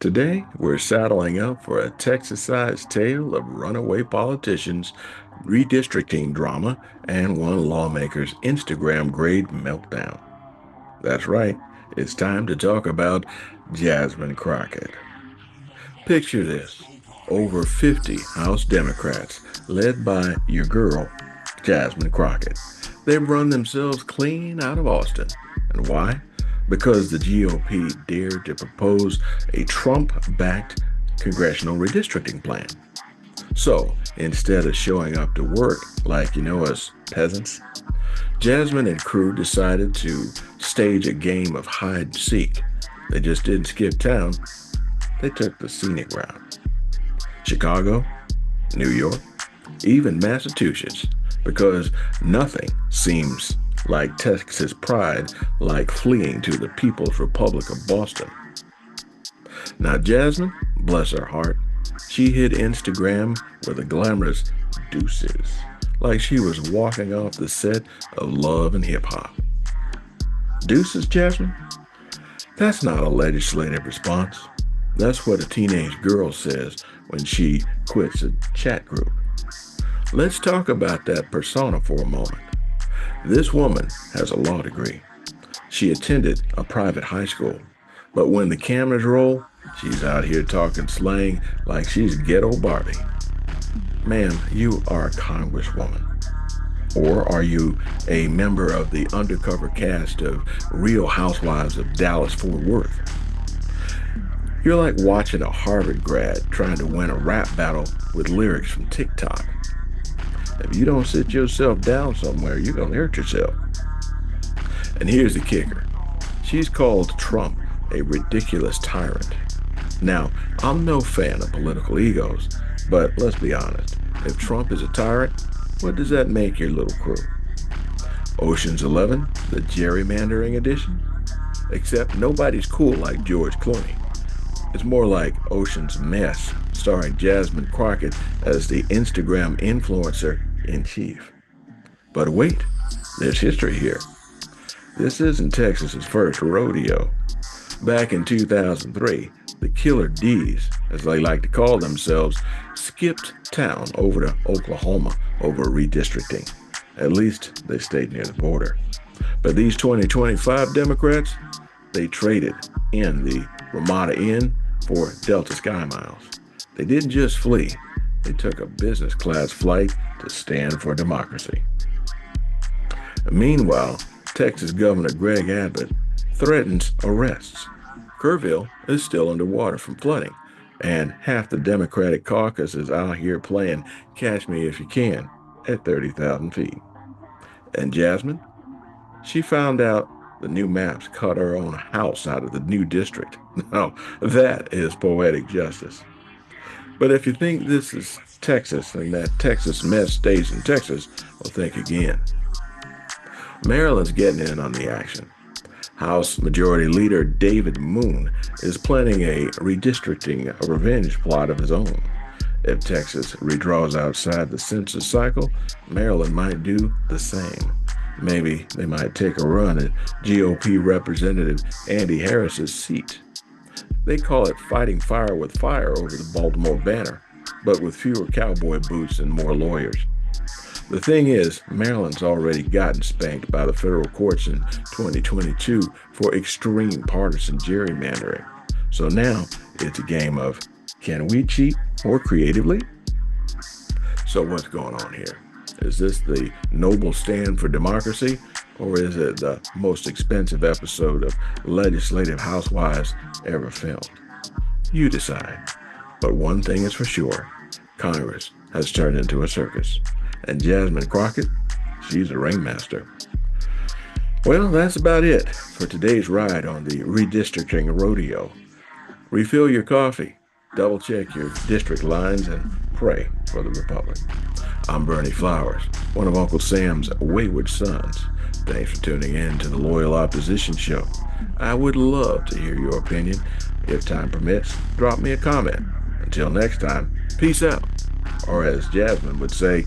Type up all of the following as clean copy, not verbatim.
Today, we're saddling up for a Texas-sized tale of runaway politicians, redistricting drama, and one lawmaker's Instagram grade meltdown. That's right, it's time to talk about Jasmine Crockett. Picture this: over 50 House Democrats, led by your girl, Jasmine Crockett. They've run themselves clean out of Austin. And why? Because the GOP dared to propose a Trump backed congressional redistricting plan. So instead of showing up to work like us peasants, Jasmine and crew decided to stage a game of hide and seek. They just didn't skip town, they took the scenic route. Chicago, New York, even Massachusetts, because nothing seems like Texas pride like fleeing to the People's Republic of Boston. Now, Jasmine, bless her heart, she hit Instagram with a glamorous deuces, like she was walking off the set of Love and Hip Hop. Deuces, Jasmine? That's not a legislative response. That's what a teenage girl says when she quits a chat group. Let's talk about that persona for a moment. This woman has a law degree. She attended a private high school. But when the cameras roll, she's out here talking slang like she's Ghetto Barbie. Ma'am, you are a congresswoman. Or are you a member of the undercover cast of Real Housewives of Dallas-Fort Worth? You're like watching a Harvard grad trying to win a rap battle with lyrics from TikTok. If you don't sit yourself down somewhere, you're going to hurt yourself. And here's the kicker. She's called Trump a ridiculous tyrant. Now, I'm no fan of political egos, but let's be honest. If Trump is a tyrant, what does that make your little crew? Ocean's 11, the gerrymandering edition? Except nobody's cool like George Clooney. It's more like Ocean's Mess, starring Jasmine Crockett as the Instagram influencer in chief. But wait, there's history here. This isn't Texas's first rodeo. Back in 2003, the Killer D's, as they like to call themselves, skipped town over to Oklahoma over redistricting. At least they stayed near the border. But these 2025 Democrats, they traded in the Ramada Inn for Delta Sky Miles. They didn't just flee, they took a business class flight to stand for democracy. Meanwhile, Texas Governor Greg Abbott threatens arrests. Kerrville is still underwater from flooding, and half the Democratic caucus is out here playing Catch Me If You Can at 30,000 feet. And Jasmine? She found out the new maps cut her own house out of the new district. Now, that is poetic justice. But if you think this is Texas and that Texas mess stays in Texas, well, think again. Maryland's getting in on the action. House Majority Leader David Moon is planning a redistricting revenge plot of his own. If Texas redraws outside the census cycle, Maryland might do the same. Maybe they might take a run at GOP Representative Andy Harris's seat. They call it fighting fire with fire over the Baltimore banner, but with fewer cowboy boots and more lawyers. The thing is, Maryland's already gotten spanked by the federal courts in 2022 for extreme partisan gerrymandering. So now it's a game of, can we cheat more creatively? So what's going on here? Is this the noble stand for democracy, or is it the most expensive episode of Legislative Housewives ever filmed? You decide. But one thing is for sure, Congress has turned into a circus. And Jasmine Crockett, she's a ringmaster. Well, that's about it for today's ride on the redistricting rodeo. Refill your coffee, double check your district lines, and pray for the Republic. I'm Bernie Flowers, one of Uncle Sam's wayward sons. Thanks for tuning in to the Loyal Opposition Show. I would love to hear your opinion. If time permits, drop me a comment. Until next time, peace out. Or as Jasmine would say,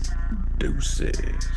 deuces.